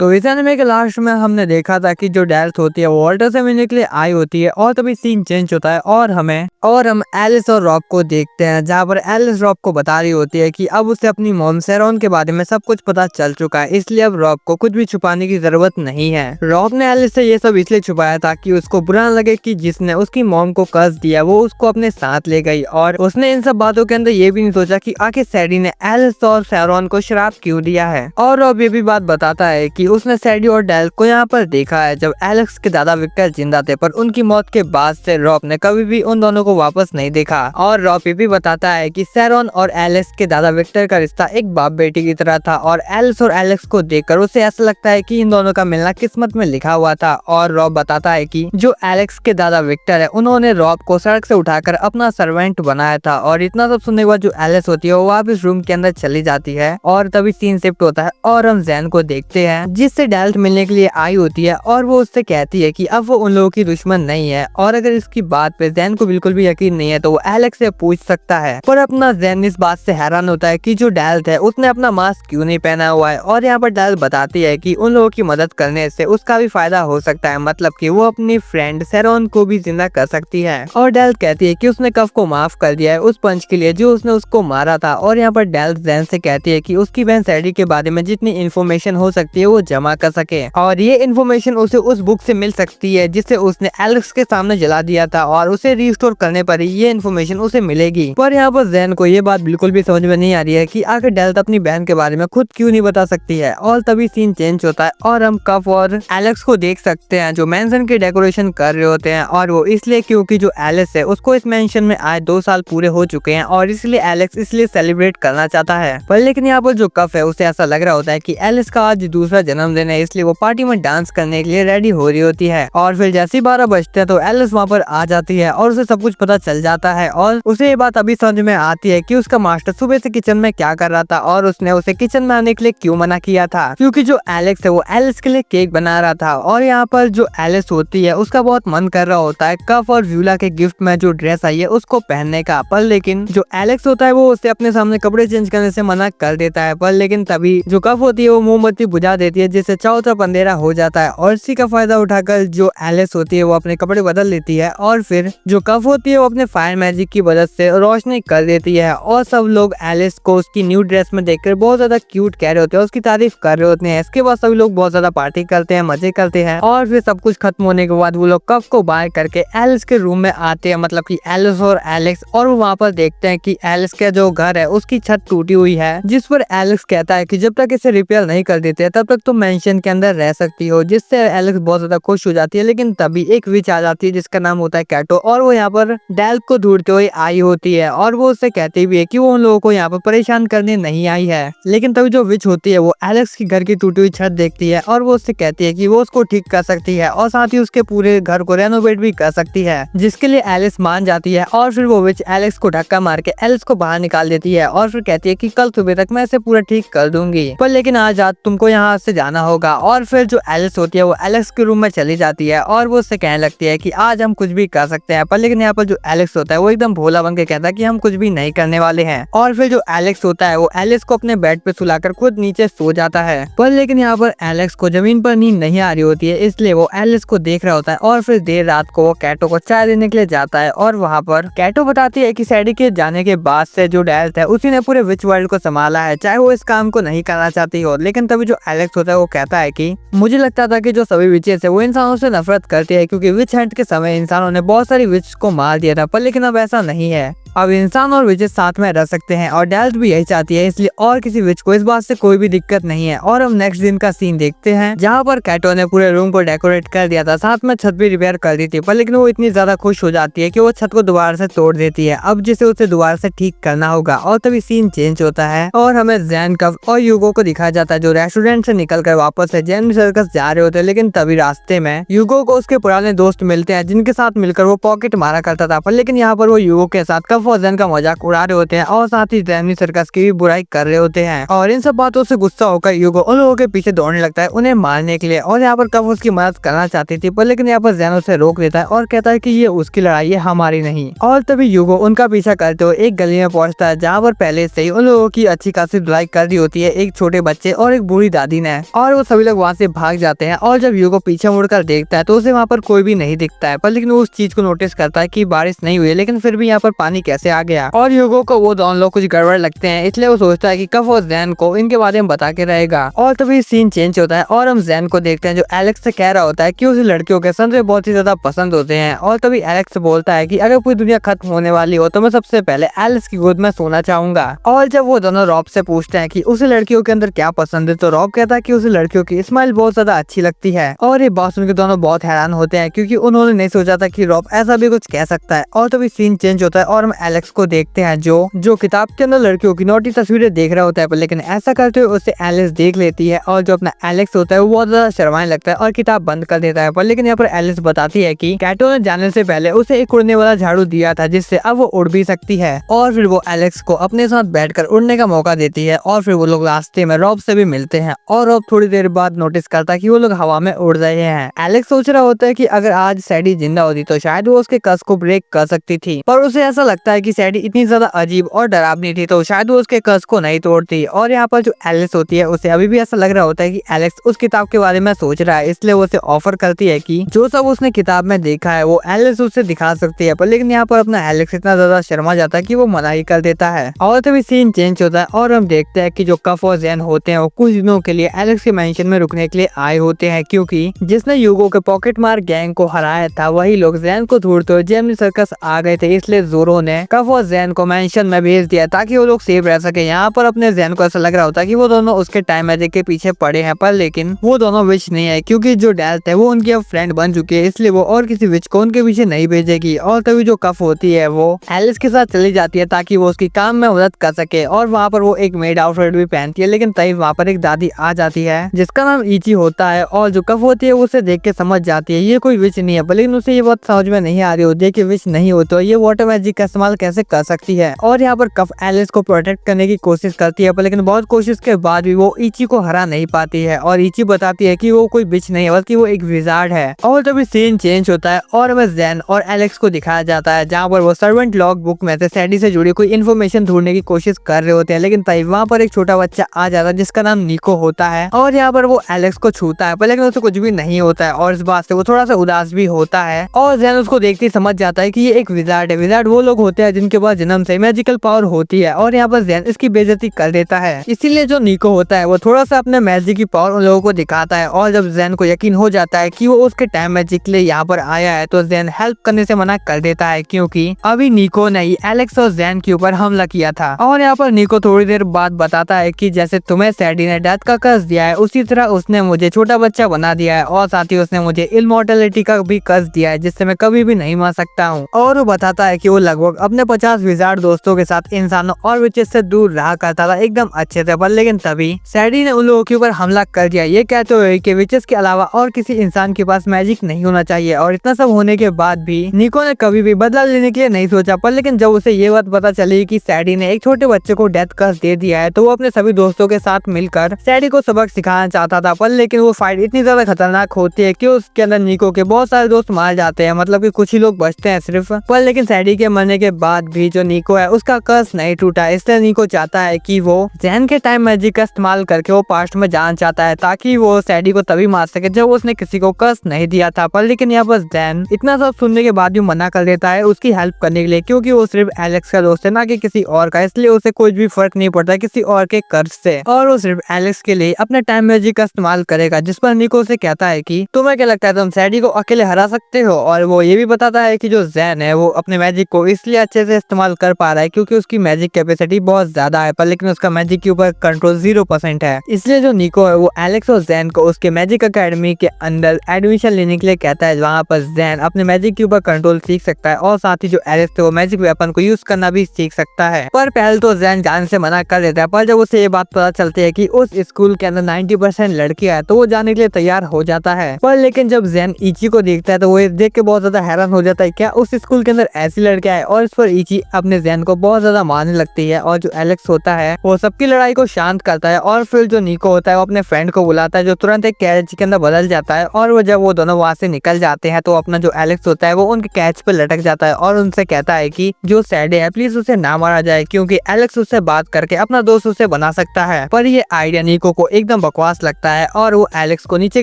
तो इस एनिमे के लास्ट में हमने देखा था कि जो डेल्थ होती है वो वॉल्टर से मिलने के लिए आई होती है और तभी सीन चेंज होता है और हम एलिस और रॉब को देखते हैं, जहाँ पर एलिस रॉब को बता रही होती है कि अब उसे अपनी मॉम शेरॉन के बारे में सब कुछ पता चल चुका है, इसलिए अब रॉब को कुछ भी छुपाने की जरूरत नहीं है। रॉब ने एलिस से ये सब इसलिए छुपाया ताकि उसको बुरा न लगे कि जिसने उसकी मॉम को कर्ज दिया वो उसको अपने साथ ले गई, और उसने इन सब बातों के अंदर ये भी नहीं सोचा कि आखिर सैडी ने एलिस और शेरॉन को श्राप क्यों दिया है। और रॉब ये भी बात बताता है कि उसने सैडी और डेल को यहाँ पर देखा है जब एलेक्स के दादा विक्टर जिंदा थे, पर उनकी मौत के बाद से रॉब ने कभी भी उन दोनों को वापस नहीं देखा। और रॉब ये भी बताता है कि शेरॉन और एलेक्स के दादा विक्टर का रिश्ता एक बाप बेटी की तरह था, और एलिस और एलेक्स को देखकर उसे ऐसा लगता है कि इन दोनों का मिलना किस्मत में लिखा हुआ था। और रॉब बताता है कि जो एलेक्स के दादा विक्टर है उन्होंने रॉब को सड़क से उठाकर अपना सर्वेंट बनाया था। और इतना सब सुनने के बाद जो एलिस होती है वो वापस रूम के अंदर चली जाती है, और तभी सीन शिफ्ट होता है और हम जैन को देखते हैं जिससे डेल्थ मिलने के लिए आई होती है, और वो उससे कहती है कि अब वो उन लोगों की दुश्मन नहीं है, और अगर इसकी बात पे जैन को बिल्कुल भी यकीन नहीं है तो वो एलेक्स से पूछ सकता है। पर अपना जैन इस बात से हैरान होता है कि जो डेल्थ है उसने अपना मास्क क्यों नहीं पहना हुआ है, और यहाँ पर डेल्थ बताती है कि उन लोगों की मदद करने से उसका भी फायदा हो सकता है, मतलब कि वो अपनी फ्रेंड शेरॉन को भी जिंदा कर सकती है। और डेल्थ कहती है कि उसने कफ को माफ कर दिया है उस पंच के लिए जो उसने उसको मारा था। और यहाँ पर डेल्थ जैन से कहती है कि उसकी बहन सैडी के बारे में जितनी इन्फॉर्मेशन हो सकती है वो जमा कर सके, और ये इन्फॉर्मेशन उसे उस बुक से मिल सकती है जिसे उसने एलेक्स के सामने जला दिया था, और उसे रिस्टोर करने पर ही ये इन्फॉर्मेशन उसे मिलेगी। पर यहाँ पर जैन को ये बात बिल्कुल भी समझ में नहीं आ रही है कि आखिर डेल्थ अपनी बहन के बारे में खुद क्यों नहीं बता सकती है। और तभी सीन चेंज होता है और हम कफ और एलेक्स को देख सकते हैं जो मेंशन के डेकोरेशन कर रहे होते हैं, और वो इसलिए क्योंकि जो एलिस है उसको इस मेंशन में आए 2 साल पूरे हो चुके हैं, और इसलिए एलेक्स इसलिए सेलिब्रेट करना चाहता है। पर लेकिन यहाँ पर जो कफ है उसे ऐसा लग रहा होता है कि एलिस का आज दूसरा जन्मदिन है, इसलिए वो पार्टी में डांस करने के लिए रेडी हो रही होती है। और फिर जैसे 12 बजते हैं तो एलिस वहाँ पर आ जाती है और उसे सब कुछ पता चल जाता है, और उसे ये बात अभी समझ में आती है कि उसका मास्टर सुबह से किचन में क्या कर रहा था, और उसने उसे किचन में आने के लिए क्यों मना किया था, क्योंकि जो एलेक्स है वो एलिस के लिए केक बना रहा था। और यहाँ पर जो एलिस होती है उसका बहुत मन कर रहा होता है कफ और व्यूला के गिफ्ट में जो ड्रेस आई है उसको पहनने का, पर लेकिन जो एलेक्स होता है वो उसे अपने सामने कपड़े चेंज करने से मना कर देता है। पर लेकिन तभी जो कफ होती है वो मोमबत्ती बुझा देती है जिससे चारों तरफ अंधेरा हो जाता है, और इसी का फायदा उठाकर जो एलिस होती है वो अपने कपड़े बदल लेती है, और फिर जो कफ होती है वो अपने फायर मैजिक की मदद से रोशनी कर देती है, और सब लोग एलिस को उसकी न्यू ड्रेस में देखकर बहुत ज्यादा क्यूट कह रहे होते हैं, उसकी तारीफ कर रहे होते हैं। इसके बाद सभी लोग बहुत ज्यादा पार्टी करते हैं, मजे करते हैं, और फिर सब कुछ खत्म होने के बाद वो लोग कफ को बाय करके एलिस के रूम में आते हैं, मतलब कि एलिस और एलेक्स, और वो वहाँ पर देखते हैं कि एलिस का जो घर है उसकी छत टूटी हुई है, जिस पर एलेक्स कहता है कि जब तक इसे रिपेयर नहीं कर देते तब तक तुम मेंशन के अंदर रह सकती हो, जिससे एलेक्स बहुत ज्यादा खुश हो जाती है। लेकिन तभी एक विच आ जाती है जिसका नाम होता है कैटो, और वो यहाँ पर डेल को ढूंढते हुए आई होती है, और वो उससे कहती भी है कि वो उन लोगों को यहाँ पर परेशान करने नहीं आई है। लेकिन तभी जो विच होती है वो एलेक्स की घर की टूटी हुई छत देखती है, और वो उससे कहती है कि वो उसको ठीक कर सकती है और साथ ही उसके पूरे घर को रेनोवेट भी कर सकती है, जिसके लिए एलिस मान जाती है। और फिर वो विच एलेक्स को धक्का मार के एलिस को बाहर निकाल देती है, और फिर कहती है कि कल सुबह तक मैं इसे पूरा ठीक कर दूंगी, पर लेकिन आज रात तुमको यहाँ से जाना होगा। और फिर जो एलिस होती है वो एलेक्स के रूम में चली जाती है, और वो उससे कहने लगती है कि आज हम कुछ भी कर सकते हैं, पर लेकिन यहाँ पर जो एलेक्स होता है वो एकदम भोला बन के कहता है कि हम कुछ भी नहीं करने वाले हैं। और फिर जो एलेक्स होता है वो एलिस को अपने बेड पे सुलाकर खुद नीचे सो जाता है, पर लेकिन यहाँ पर एलेक्स को जमीन पर नींद नहीं आ रही होती है, इसलिए वो एलिस को देख रहा होता है। और फिर देर रात को वो कैटो को चाय देने के लिए जाता है, और वहाँ पर कैटो बताती है कि सैडी के जाने के बाद से जो डेल्थ है उसी ने पूरे विच वर्ल्ड को संभाला है, चाहे वो इस काम को नहीं करना चाहती हो। लेकिन तभी जो एलेक्स होता है वो कहता है कि मुझे लगता था कि जो सभी विचेस है वो इंसानों से नफरत करती है, क्योंकि विच हंट के समय इंसानों ने बहुत सारी विच को मार दिया था, पर लेकिन अब ऐसा नहीं है, अब इंसान और विचेस साथ में रह सकते हैं, और डेल्थ भी यही चाहती है, इसलिए और किसी विच को इस बात से कोई भी दिक्कत नहीं है। और हम नेक्स्ट दिन का सीन देखते हैं जहाँ पर कैटो ने पूरे रूम को डेकोरेट कर दिया था, साथ में छत भी रिपेयर कर दी थी, पर लेकिन वो इतनी ज्यादा खुश हो जाती है कि वो छत को दोबारा से तोड़ देती है, अब जिसे उसे दोबारा से ठीक करना होगा। और तभी सीन चेंज होता है और हमें जैन कफ और यूगो को दिखाया जाता है जो रेस्टोरेंट से निकलकर वापस जैन सर्कस जा रहे होते हैं। लेकिन तभी रास्ते में यूगो को उसके पुराने दोस्त मिलते हैं जिनके साथ मिलकर वो पॉकेट मारा करता था, पर लेकिन यहाँ पर वो यूगो के साथ कफ कफ और जैन का मजाक उड़ा रहे होते हैं और साथ ही जैन सर्कस की भी बुराई कर रहे होते हैं। और इन सब बातों से गुस्सा होकर यूगो उन लोगों के पीछे दौड़ने लगता है उन्हें मारने के लिए। और यहाँ पर कफ उसकी मदद करना चाहती थी पर लेकिन यहाँ पर जैन उसे रोक देता है और कहता है कि ये उसकी लड़ाई है, हमारी नहीं। और तभी यूगो उनका पीछा करते हुए एक गली में पहुंचता है जहाँ पर पहले से ही उन लोगों की अच्छी खासी धुलाई कर दी होती है एक छोटे बच्चे और एक बूढ़ी दादी ने। और वो सभी लोग वहाँ से भाग जाते हैं और जब यूगो पीछे मुड़कर देखता है तो उसे वहाँ पर कोई भी नहीं दिखता है। पर लेकिन वो उस चीज को नोटिस करता है कि बारिश नहीं हुई लेकिन फिर भी यहाँ पर पानी कैसे आ गया। और यूगो को वो दोनों लोग कुछ गड़बड़ लगते हैं, इसलिए वो सोचता है कि कफ और जैन को इनके बारे में बता के रहेगा। और तभी सीन चेंज होता है और हम जैन को देखते हैं जो एलेक्स से कह रहा होता है कि उसे लड़कियों के संतरे बहुत ही ज्यादा पसंद होते हैं। और तभी एलेक्स बोलता है कि अगर पूरी दुनिया खत्म होने वाली हो तो मैं सबसे पहले एलिस की गोद में सोना चाहूंगा। और जब वो दोनों रॉब से पूछते हैं कि उसे लड़कियों के अंदर क्या पसंद है तो रॉब कहता है कि उसे लड़कियों की स्माइल बहुत ज्यादा अच्छी लगती है। और ये बात सुनकर दोनों बहुत हैरान होते हैं क्योंकि उन्होंने नहीं सोचा था कि रॉब ऐसा भी कुछ कह सकता है। और तभी सीन चेंज होता है और हम एलेक्स को देखते हैं जो किताब के अंदर लड़कियों की नोटी तस्वीरें देख रहा होता है पर लेकिन ऐसा करते हुए उसे एलिस देख लेती है। और जो अपना एलेक्स होता है वो बहुत ज्यादा शर्माने लगता है और किताब बंद कर देता है। पर लेकिन यहाँ पर एलिस बताती है कि कैटो ने जाने से पहले उसे एक उड़ने वाला झाड़ू दिया था जिससे अब वो उड़ भी सकती है। और फिर वो एलेक्स को अपने साथ बैठकर उड़ने का मौका देती है। और फिर वो लोग रास्ते में रॉब से भी मिलते हैं और रॉब थोड़ी देर बाद नोटिस करता है कि वो लोग हवा में उड़ रहे हैं। एलेक्स सोच रहा होता है कि अगर आज सैडी जिंदा होती तो शायद वो उसके कस को ब्रेक कर सकती थी, पर उसे ऐसा लगता है कि सैडी इतनी ज्यादा अजीब और डरावनी थी तो शायद वो उसके कस को नहीं तोड़ती। और यहाँ पर जो एलिस होती है उसे अभी भी ऐसा लग रहा होता है कि एलेक्स उस किताब के बारे में सोच रहा है, इसलिए वो उसे ऑफर करती है कि जो सब उसने किताब में देखा है वो एलिस उसे दिखा सकती है। पर लेकिन यहाँ पर अपना एलेक्स इतना ज्यादा शर्मा जाता है कि वो मना ही कर देता है। और तभी सीन चेंज होता है और हम देखते हैं कि जो कफ और जैन होते हैं वो कुछ दिनों के लिए एलेक्स के मेंशन में रुकने के लिए आए होते हैं क्योंकि जिसने यूगो के पॉकेट मार गैंग को हराया था वही लोग जैन को ढूंढते हुए जेमिनी सर्कस आ गए थे, इसलिए जोरो ने कफ और जैन को मेंशन में भेज दिया ताकि वो लोग सेफ रह सके। यहाँ पर अपने जैन को ऐसा लग रहा होता है कि वो दोनों उसके टाइम मैजिक के पीछे पड़े हैं पर लेकिन वो दोनों विच नहीं है क्योंकि जो डेल्थ है वो उनकी अब फ्रेंड बन चुकी है, इसलिए वो और किसी विच को उनके पीछे नहीं भेजेगी। और तभी जो कफ होती है वो एलिस के साथ चली जाती है ताकि वो उसकी काम में मदद कर सके। और वहाँ पर वो एक मेड आउटफिट भी पहनती है लेकिन तभी वहाँ पर एक दादी आ जाती है जिसका नाम इची होता है। और जो कफ होती है वो उसे देख के समझ जाती है ये कोई विच नहीं है, लेकिन उसे ये बात समझ में नहीं आ रही होती है कि विच नहीं हो तो ये वाटर मैजिक का इस्तेमाल कैसे कर सकती है। और यहाँ पर कफ एलिस को प्रोटेक्ट करने की कोशिश करती है पर लेकिन बहुत कोशिश के बाद भी वो इची को हरा नहीं पाती है। और इची बताती है कि वो कोई विच नहीं है बल्कि वो एक विजार्ड है। और तभी सीन चेंज होता है और हमें जैन और एलेक्स को दिखाया जाता है जहाँ पर वो सर्वेंट लॉग बुक में से सैडी से जुड़ी कोई इन्फॉर्मेशन ढूंढने की कोशिश कर रहे होते हैं, लेकिन तभी वहाँ पर एक छोटा बच्चा आ जाता है जिसका नाम निको होता है। और यहाँ पर वो एलेक्स को छूता है पर लेकिन उसे कुछ भी नहीं होता है और इस बात से वो थोड़ा सा उदास भी होता है। और जैन उसको देखते ही समझ जाता है कि ये एक विजार्ड है। विजार्ड वो लोग होते हैं जिनके पास जन्म से मैजिकल पावर होती है। और यहाँ पर जैन इसकी बेइज्जती कर देता है, इसीलिए जो निको होता है वो थोड़ा सा अपने मैजिक की पावर उन लोगों को दिखाता है। और जब जैन को यकीन हो जाता है कि वो उसके टाइम मैजिक के लिए यहाँ पर आया है तो जैन हेल्प करने से मना कर देता है क्योंकि अभी निको ने ही एलेक्स और जैन के ऊपर हमला किया था। और यहाँ पर निको थोड़ी देर बाद बताता है कि जैसे तुम्हें सैडी ने डेथ का कर्ज दिया है उसी तरह उसने मुझे छोटा बच्चा बना दिया है और साथ ही उसने मुझे इमॉर्टलिटी का भी कर्ज दिया है जिससे मैं कभी भी नहीं मर सकता हूँ। और वो बताता है कि वो लगभग अपने 50 विजार्ड दोस्तों के साथ इंसानों और विचेस से दूर रहा करता था एकदम अच्छे से, पर लेकिन तभी सैडी ने उन लोगों के ऊपर हमला कर दिया ये कहते हुए कि विचेस के अलावा और किसी इंसान के पास मैजिक नहीं होना चाहिए। और इतना सब होने के बाद भी निको ने कभी भी बदला लेने के लिए नहीं सोचा, पर लेकिन जब उसे ये बात पता चली कि सैडी ने एक छोटे बच्चे को डेथ कर्ज दे दिया है तो वो अपने सभी दोस्तों के साथ मिलकर सैडी को सबक सिखाना चाहता था। पर लेकिन वो फाइट इतनी ज्यादा खतरनाक होती है कि उसके अंदर निको के बहुत सारे दोस्त मार जाते हैं, मतलब कि कुछ ही लोग बचते हैं सिर्फ। पर लेकिन सैडी के मरने के बाद भी जो निको है उसका कर्ज नहीं टूटा, इसलिए निको चाहता है कि वो जैन के टाइम मैजिक का इस्तेमाल करके वो पास्ट में जाना चाहता है ताकि वो सैडी को तभी मार सके जब उसने किसी को कर्ज नहीं दिया था। पर लेकिन यहाँ पर जैन इतना सब सुनने के बाद भी मना कर देता है उसकी हेल्प करने के लिए क्योंकि वो सिर्फ एलेक्स का दोस्त है ना कि किसी और का, इसलिए उसे कोई भी फर्क नहीं पड़ता किसी और के कर्ज से। और वो सिर्फ एलेक्स के लिए अपने टाइम मैजिक का इस्तेमाल करेगा, जिस पर निको से कहता है कि तुम्हें क्या लगता है तुम सैडी को अकेले हरा सकते हो। और वो ये भी बताता है कि जो जैन है वो अपने मैजिक को इसलिए अच्छे से इस्तेमाल कर पा रहा है क्योंकि उसकी मैजिक कैपेसिटी बहुत ज्यादा है, पर लेकिन उसका मैजिक के ऊपर कंट्रोल 0% है। इसलिए जो निको है वो एलेक्स और जैन को उसके मैजिक अकेडमी के अंदर एडमिशन लेने के लिए कहता है, वहाँ पर जैन अपने मैजिक के ऊपर कंट्रोल सीख सकता है और साथ ही जो एलेक्स है वो मैजिक वेपन को यूज करना भी सीख सकता है। पर पहले तो जैन जाने से मना कर देता है, पर जब उसे ये बात पता चलती है कि उस स्कूल के अंदर 90% लड़कियां है तो वो जाने के लिए तैयार हो जाता है। पर लेकिन जब जैन इची को देखता है तो वो देख के बहुत ज्यादा हैरान हो जाता है, क्या उस स्कूल के अंदर ऐसी लड़कियां है और पर इची अपने जैन को बहुत ज्यादा मारने लगती है और जो एलेक्स होता है वो सबकी लड़ाई को शांत करता है और फिर जो निको होता है वो अपने फ्रेंड को बुलाता है जो तुरंत एक कैच के अंदर बदल जाता है और वो जब वो दोनों वहाँ से निकल जाते हैं तो अपना जो एलेक्स होता है वो उनके कैच पे लटक जाता है और उनसे कहता है कि जो सैडे है प्लीज उसे ना मारा जाए क्योंकि एलेक्स उससे बात करके अपना दोस्त उसे बना सकता है। पर ये आइडिया निको को एकदम बकवास लगता है और वो एलेक्स को नीचे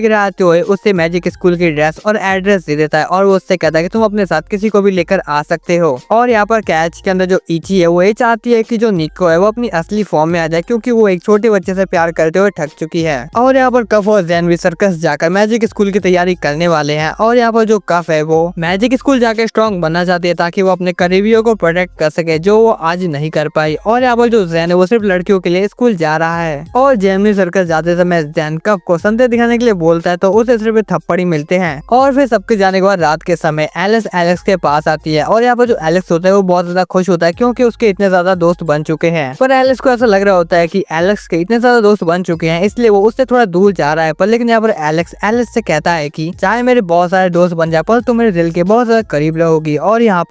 गिराते हुए उससे मैजिक स्कूल की ड्रेस और एड्रेस दे देता है और वो उससे कहता है कि तुम अपने साथ किसी को भी लेकर आ सकते हो। और यहाँ पर कैच के अंदर जो इची है वो ये चाहती है कि जो निको है वो अपनी असली फॉर्म में आ जाए क्योंकि वो एक छोटे बच्चे से प्यार करते हुए थक चुकी है। और यहाँ पर कफ और जैन भी सर्कस जाकर मैजिक स्कूल की तैयारी करने वाले हैं और यहाँ पर जो कफ है वो मैजिक स्कूल जाकर स्ट्रॉन्ग बनना चाहती है ताकि वो अपने करीबियों को प्रोटेक्ट कर सके जो वो आज नहीं कर पाई। और यहाँ पर जो जैन है वो सिर्फ लड़कियों के लिए स्कूल जा रहा है और जैन सर्कस जाते समय जैन कफ को संदेश दिखाने के लिए बोलता है तो उसे सिर्फ थप्पड़ ही मिलते हैं। और फिर सबके जाने के बाद रात के समय एलेक्स के पास आती है और यहाँ पर जो एलेक्स होता है वो बहुत ज्यादा खुश होता है क्योंकि उसके इतने ज्यादा दोस्त बन चुके हैं। पर एलेक्स को ऐसा लग रहा होता है कि एलेक्स के इतने ज्यादा दोस्त बन चुके हैं इसलिए वो उससे थोड़ा दूर जा रहा है। पर लेकिन यहाँ पर एलेक्स से कहता है कि चाहे मेरे बहुत सारे दोस्त बन जाए पर तुम मेरे दिल के बहुत ज्यादा करीब रहोगी। और यहाँ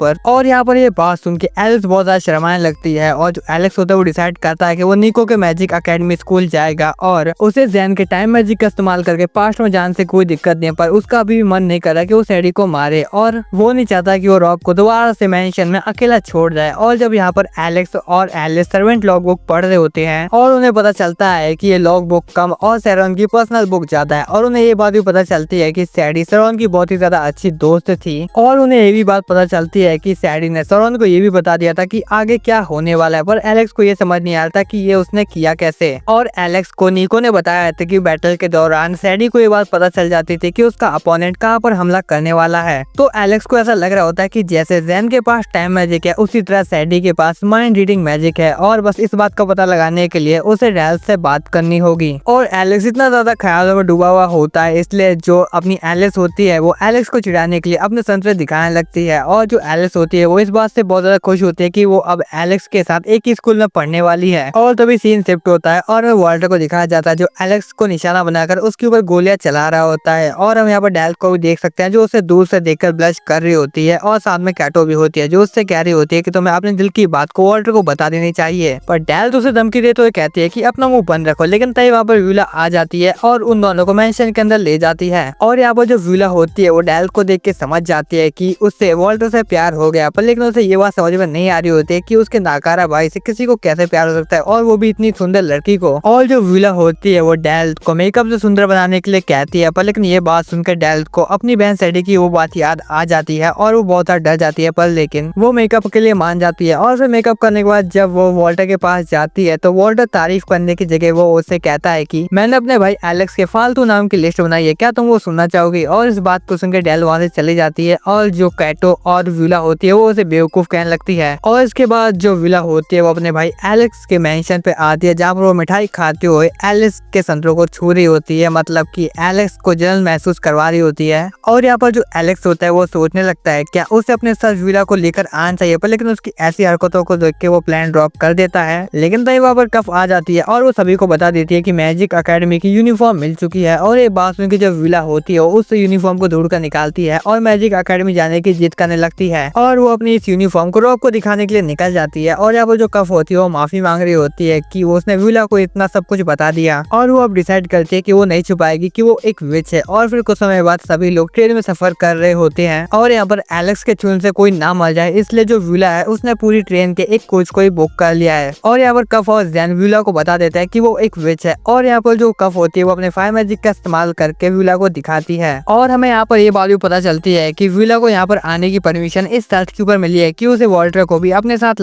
पर ये बात सुन के एलेक्स बहुत ज्यादा शर्माने लगती है और जो एलेक्स होता है वो डिसाइड करता है कि वो निको के मैजिक अकेडमी स्कूल जाएगा और उसे जैन के टाइम मैजिक का इस्तेमाल करके पास्ट में जाने से कोई दिक्कत नहीं है। पर उसका अभी भी मन नहीं कर रहा कि वो सैडी को मारे और वो नहीं चाहता कि वो रॉक को दोबारा से मैंशन में अकेला छोड़ जाए। और जब यहाँ पर एलेक्स और एलिस सर्वेंट लॉग बुक पढ़ रहे होते हैं और उन्हें पता चलता है कि ये लॉग बुक कम और सैरॉन की पर्सनल बुक ज्यादा है और उन्हें ये बात भी पता चलती है कि सैडी सैरॉन की बहुत ही ज्यादा अच्छी दोस्त थी और उन्हें ये भी बात पता चलती है कि सैडी ने सैरॉन को ये भी बता दिया था कि आगे क्या होने वाला है। पर एलेक्स को ये समझ नहीं आ रहा था कि ये उसने किया कैसे। और एलेक्स को निको ने बताया था कि बैटल के दौरान सैडी को ये बात पता चल जाती थी कि उसका अपोनेंट कहाँ पर हमला करने वाला है। तो एलेक्स को ऐसा लग रहा होता है कि जैसे जैन के पास टाइम मैजिक है उसी तरह सैडी के पास माइंड रीडिंग मैजिक है और बस इस बात का पता लगाने के लिए उसे डेल से बात करनी होगी। और एलेक्स इतना ज्यादा ख्यालों में डूबा हुआ होता है इसलिए जो अपनी एलिस होती है वो एलेक्स को चिढ़ाने के लिए अपने संतरे दिखाने लगती है और जो एलिस होती है वो इस बात से बहुत ज्यादा खुश होती है कि वो अब एलेक्स के साथ एक ही स्कूल में पढ़ने वाली है। और तभी सीन शिफ्ट होता है और वॉल्टर को दिखाया जाता है जो एलेक्स को निशाना बनाकर उसके ऊपर गोलियां चला रहा होता है। और हम यहाँ पर डेल को भी देख सकते हैं जो उसे दूर से देखकर ब्लश कर रही होती है और साथ में कैटो भी होती है जो उससे कह रही होती है कि तुम्हें अपने दिल की बात को वॉल्टर को बता देनी चाहिए। पर डेल तो उसे धमकी दे तो कहती है कि अपना मुंह बंद रखो। लेकिन तभी वहाँ पर व्यूला आ जाती है और उन दोनों को मेंशन के अंदर ले जाती है। और यहाँ पर जो व्यूला होती है वो डेल को देख के समझ जाती है कि उससे वॉल्टर से प्यार हो गया। पर लेकिन उसे ये बात समझ में नहीं आ रही होती है कि उसके नाकारा भाई से किसी को कैसे प्यार हो सकता है और वो भी इतनी सुंदर लड़की को। और जो व्यूला होती है वो डेल को मेकअप से सुंदर बनाने के लिए कहती है। पर लेकिन ये बात सुनकर डेल को अपनी बहन सैडी की वो बात याद आ जाती है और वो बहुत डर जाती है। पर लेकिन वो मेकअप के लिए मान जाती है। और फिर मेकअप करने के बाद जब वो वॉल्टर के पास जाती है तो वॉल्टर तारीफ करने की जगह वो उससे कहता है कि मैंने अपने भाई एलेक्स के फालतू नाम की लिस्ट बनाई है, क्या तुम वो सुनना चाहोगी। और इस बात को सुनकर डेल वहाँ से चली जाती है और जो कैटो और व्यूला होती है वो उसे बेवकूफ कहने लगती है। और इसके बाद जो व्यूला होती है वो अपने भाई एलेक्स के मेंशन पे आती है जहाँ पर वो मिठाई खाते हुए एलेक्स के संतरों को छू रही होती है, मतलब कि एलेक्स को जलन महसूस करवा रही होती है। और यहाँ पर जो एलेक्स होता है वो सोचने लगता है क्या उसे अपने साथ व्यूला को लेकर आना चाहिए। पर लेकिन उसकी ऐसी हरकतों को देख के वो प्लान ड्रॉप कर देता है। लेकिन तभी वहाँ पर कफ आ जाती है और वो सभी को बता देती है कि मैजिक अकेडमी की यूनिफॉर्म मिल चुकी है। और ये बात सुन के जब व्यूला होती है उस यूनिफॉर्म को ढूंढ कर निकालती है और मैजिक अकेडमी जाने की जिद करने लगती है और वो अपनी इस यूनिफॉर्म को रॉक को दिखाने के लिए निकल जाती है। और यहाँ पर जो कफ होती है वो माफी मांग रही होती है कि वो उसने व्यूला को इतना सब कुछ बता दिया और वो अब डिसाइड करती है कि वो नहीं छुपाएगी कि वो एक विच है। और फिर कुछ समय बाद सभी लोग ट्रेन में सफर कर रहे होते हैं और यहाँ पर एलेक्स के छूने से कोई ना मर जाए इसलिए जो व्यूला है उसने पूरी ट्रेन के एक कोच को ही बुक कर लिया है। और यहाँ पर कफ और जैन व्यूला को बता देता है कि वो एक विच है। और यहाँ पर जो कफ होती है वो अपने फायर मैजिक का इस्तेमाल करके व्यूला को दिखाती है। और हमें यहाँ पर ये बात भी पता चलती है कि व्यूला को यहाँ पर आने की परमिशन इस शर्त के ऊपर मिली है कि उसे वॉल्टर को भी अपने साथ